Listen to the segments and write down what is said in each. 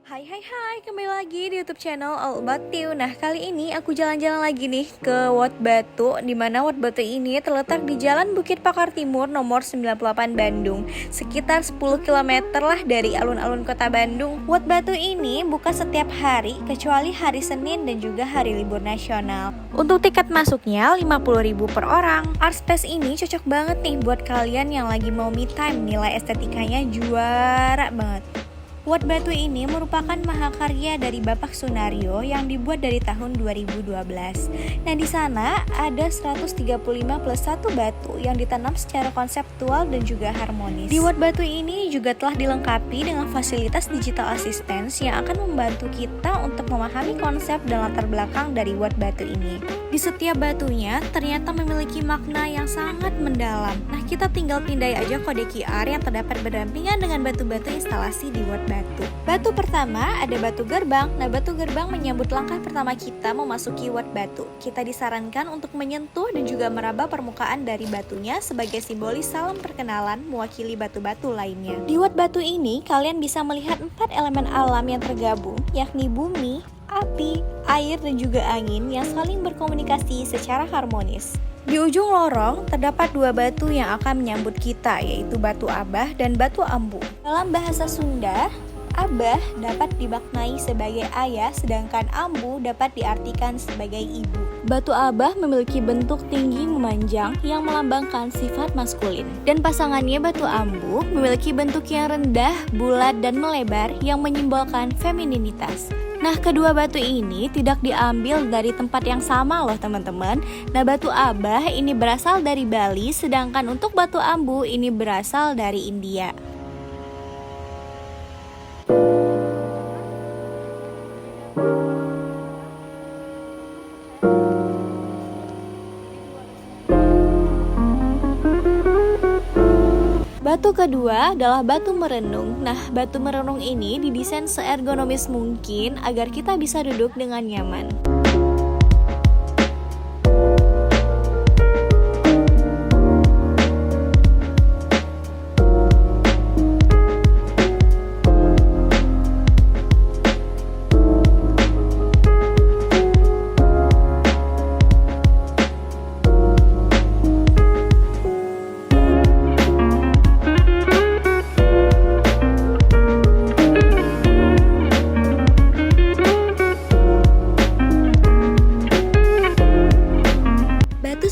Hai, kembali lagi di YouTube channel All About You. Nah, kali ini aku jalan-jalan lagi nih ke Wat Batu, di mana Wat Batu ini terletak di Jalan Bukit Pakar Timur nomor 98 Bandung, sekitar 10 km lah dari alun-alun kota Bandung. Wat Batu ini buka setiap hari kecuali hari Senin dan juga hari libur nasional. Untuk tiket masuknya 50.000 per orang. Art space ini cocok banget nih buat kalian yang lagi mau me time, nilai estetikanya juara banget. Wat Batu ini merupakan mahakarya dari Bapak Sunaryo yang dibuat dari tahun 2012. Nah, di sana ada 135 plus 1 batu yang ditanam secara konseptual dan juga harmonis. Di Wat Batu ini juga telah dilengkapi dengan fasilitas digital assistance yang akan membantu kita untuk memahami konsep dan latar belakang dari Wat Batu ini. Di setiap batunya ternyata memiliki makna yang sangat mendalam. Nah, kita tinggal pindai aja kode QR yang terdapat berdampingan dengan batu-batu instalasi di Wat Batu. Batu pertama ada batu gerbang. Nah, batu gerbang menyambut langkah pertama kita memasuki Wat Batu. Kita disarankan untuk menyentuh dan juga meraba permukaan dari batunya sebagai simbolis salam perkenalan mewakili batu-batu lainnya. Di Wat Batu ini kalian bisa melihat 4 elemen alam yang tergabung, yakni bumi, api, air, dan juga angin yang saling berkomunikasi secara harmonis. Di ujung lorong terdapat 2 batu yang akan menyambut kita, yaitu batu Abah dan batu Ambu. Dalam bahasa Sunda, Abah dapat dimaknai sebagai ayah, sedangkan Ambu dapat diartikan sebagai ibu. Batu Abah memiliki bentuk tinggi memanjang yang melambangkan sifat maskulin. Dan pasangannya batu Ambu memiliki bentuk yang rendah, bulat, dan melebar yang menyimbolkan femininitas. Nah, kedua batu ini tidak diambil dari tempat yang sama loh teman-teman. Nah, batu Abah ini berasal dari Bali, sedangkan untuk batu Ambu ini berasal dari India. Batu kedua adalah batu merenung. Nah, batu merenung ini didesain seergonomis mungkin agar kita bisa duduk dengan nyaman.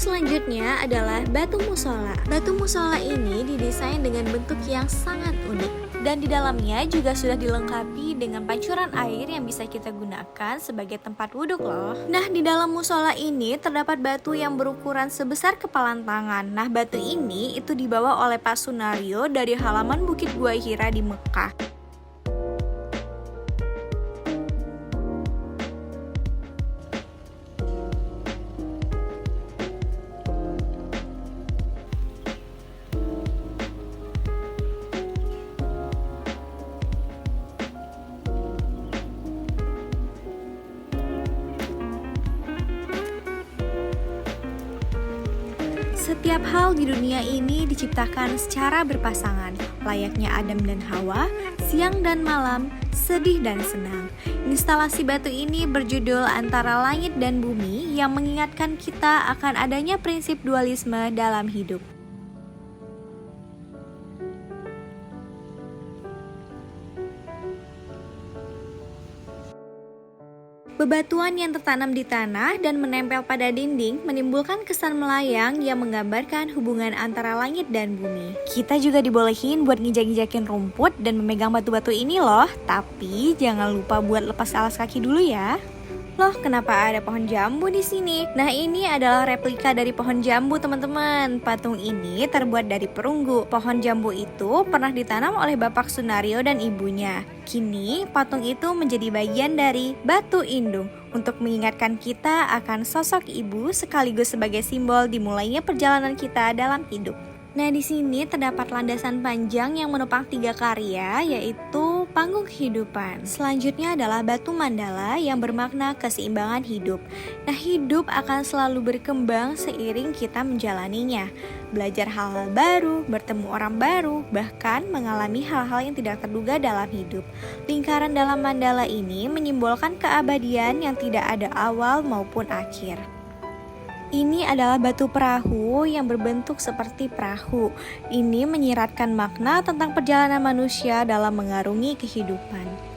Selanjutnya adalah batu musola. Batu musola ini didesain dengan bentuk yang sangat unik dan di dalamnya juga sudah dilengkapi dengan pancuran air yang bisa kita gunakan sebagai tempat wuduk loh. Nah, di dalam musola ini terdapat batu yang berukuran sebesar kepalan tangan. Nah, batu ini itu dibawa oleh Pak Sunaryo dari halaman Bukit Gua Hira di Mekah. Setiap hal di dunia ini diciptakan secara berpasangan, layaknya Adam dan Hawa, siang dan malam, sedih dan senang. Instalasi batu ini berjudul Antara Langit dan Bumi yang mengingatkan kita akan adanya prinsip dualisme dalam hidup. Bebatuan yang tertanam di tanah dan menempel pada dinding menimbulkan kesan melayang yang menggambarkan hubungan antara langit dan bumi. Kita juga dibolehin buat ngijak-ngijakin rumput dan memegang batu-batu ini loh, tapi jangan lupa buat lepas alas kaki dulu ya. Loh, kenapa ada pohon jambu di sini? Nah, ini adalah replika dari pohon jambu, teman-teman. Patung ini terbuat dari perunggu. Pohon jambu itu pernah ditanam oleh Bapak Sunaryo dan ibunya. Kini, patung itu menjadi bagian dari batu indung untuk mengingatkan kita akan sosok ibu sekaligus sebagai simbol dimulainya perjalanan kita dalam hidup. Nah, di sini terdapat landasan panjang yang menopang 3 karya, yaitu panggung kehidupan. Selanjutnya adalah batu mandala yang bermakna keseimbangan hidup. Nah, hidup akan selalu berkembang seiring kita menjalaninya. Belajar hal-hal baru, bertemu orang baru, bahkan mengalami hal-hal yang tidak terduga dalam hidup. Lingkaran dalam mandala ini menyimbolkan keabadian yang tidak ada awal maupun akhir. Ini adalah batu perahu yang berbentuk seperti perahu. Ini menyiratkan makna tentang perjalanan manusia dalam mengarungi kehidupan.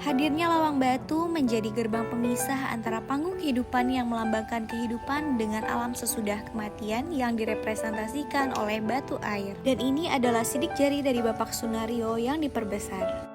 Hadirnya lawang batu menjadi gerbang pemisah antara panggung kehidupan yang melambangkan kehidupan dengan alam sesudah kematian yang direpresentasikan oleh batu air. Dan ini adalah sidik jari dari Bapak Sunario yang diperbesar.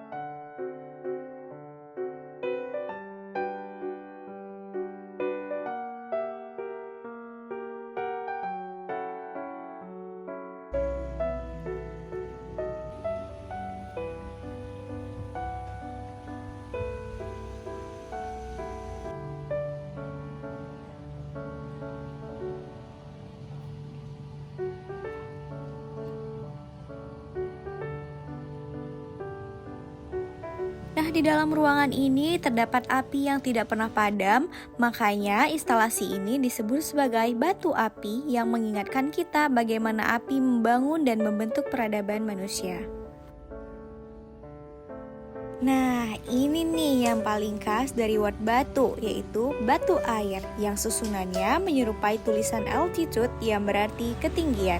Nah, di dalam ruangan ini terdapat api yang tidak pernah padam, makanya instalasi ini disebut sebagai batu api yang mengingatkan kita bagaimana api membangun dan membentuk peradaban manusia. Nah, ini nih yang paling khas dari Wat Batu, yaitu batu air yang susunannya menyerupai tulisan altitude yang berarti ketinggian.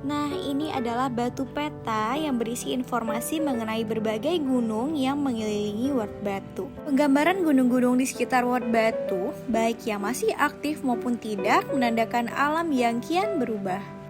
Nah, ini adalah batu peta yang berisi informasi mengenai berbagai gunung yang mengelilingi Wat Batu. Penggambaran gunung-gunung di sekitar Wat Batu, baik yang masih aktif maupun tidak, menandakan alam yang kian berubah.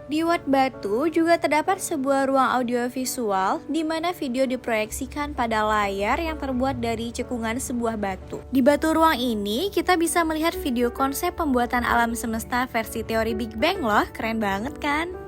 Di Wat Batu juga terdapat sebuah ruang audiovisual di mana video diproyeksikan pada layar yang terbuat dari cekungan sebuah batu. Di batu ruang ini kita bisa melihat video konsep pembuatan alam semesta versi teori Big Bang loh, keren banget kan?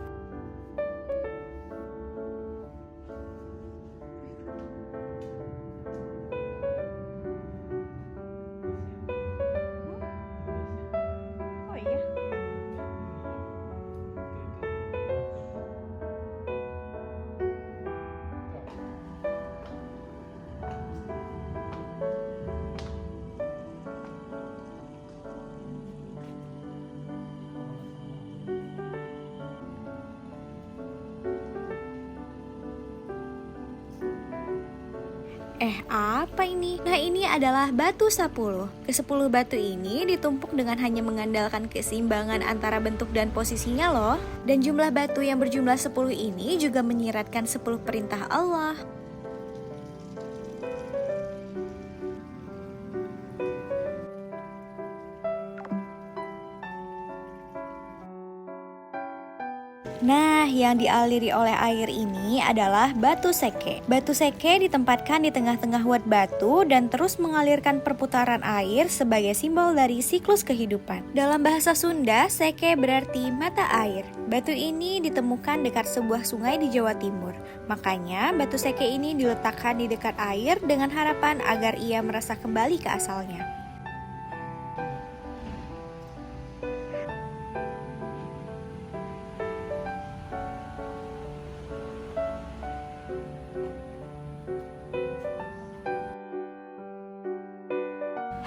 Apa ini? Nah, ini adalah batu 10. Ke-10 batu ini ditumpuk dengan hanya mengandalkan keseimbangan antara bentuk dan posisinya loh. Dan jumlah batu yang berjumlah 10 ini juga menyiratkan 10 perintah Allah. Nah, yang dialiri oleh air ini adalah batu seke. Batu seke ditempatkan di tengah-tengah Wat Batu dan terus mengalirkan perputaran air sebagai simbol dari siklus kehidupan. Dalam bahasa Sunda, seke berarti mata air. Batu ini ditemukan dekat sebuah sungai di Jawa Timur. Makanya, batu seke ini diletakkan di dekat air dengan harapan agar ia merasa kembali ke asalnya.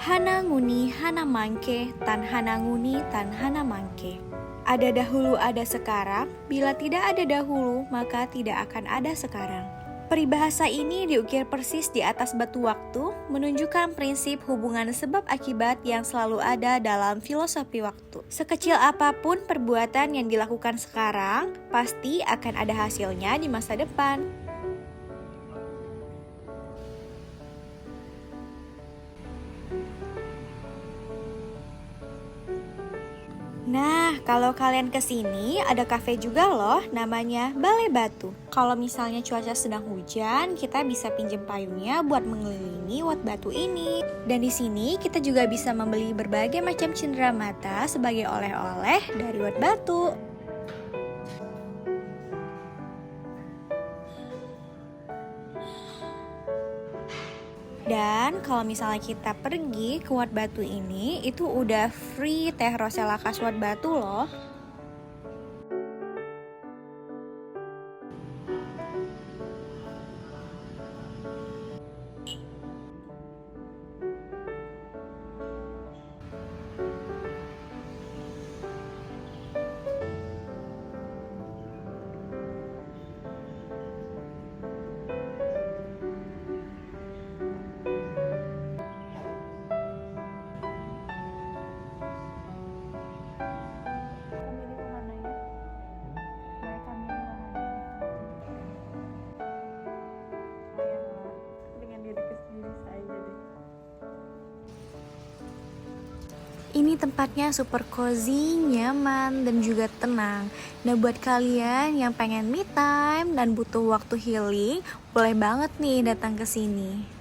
Hana nguni hana mangke, tan hana nguni tan hana mangke. Ada dahulu ada sekarang, bila tidak ada dahulu maka tidak akan ada sekarang. Peribahasa ini diukir persis di atas batu waktu, menunjukkan prinsip hubungan sebab akibat yang selalu ada dalam filosofi waktu. Sekecil apapun perbuatan yang dilakukan sekarang, pasti akan ada hasilnya di masa depan. Nah, kalau kalian kesini, ada cafe juga loh, namanya Balai Batu. Kalau misalnya cuaca sedang hujan, kita bisa pinjem payungnya buat mengelilingi Wat Batu ini. Dan di sini kita juga bisa membeli berbagai macam cenderamata sebagai oleh-oleh dari Wat Batu. Dan kalau misalnya kita pergi ke Wat Batu ini, itu udah free teh Rosella khas Wat Batu loh. Ini tempatnya super cozy, nyaman, dan juga tenang. Nah buat kalian yang pengen me time dan butuh waktu healing, boleh banget nih datang ke sini.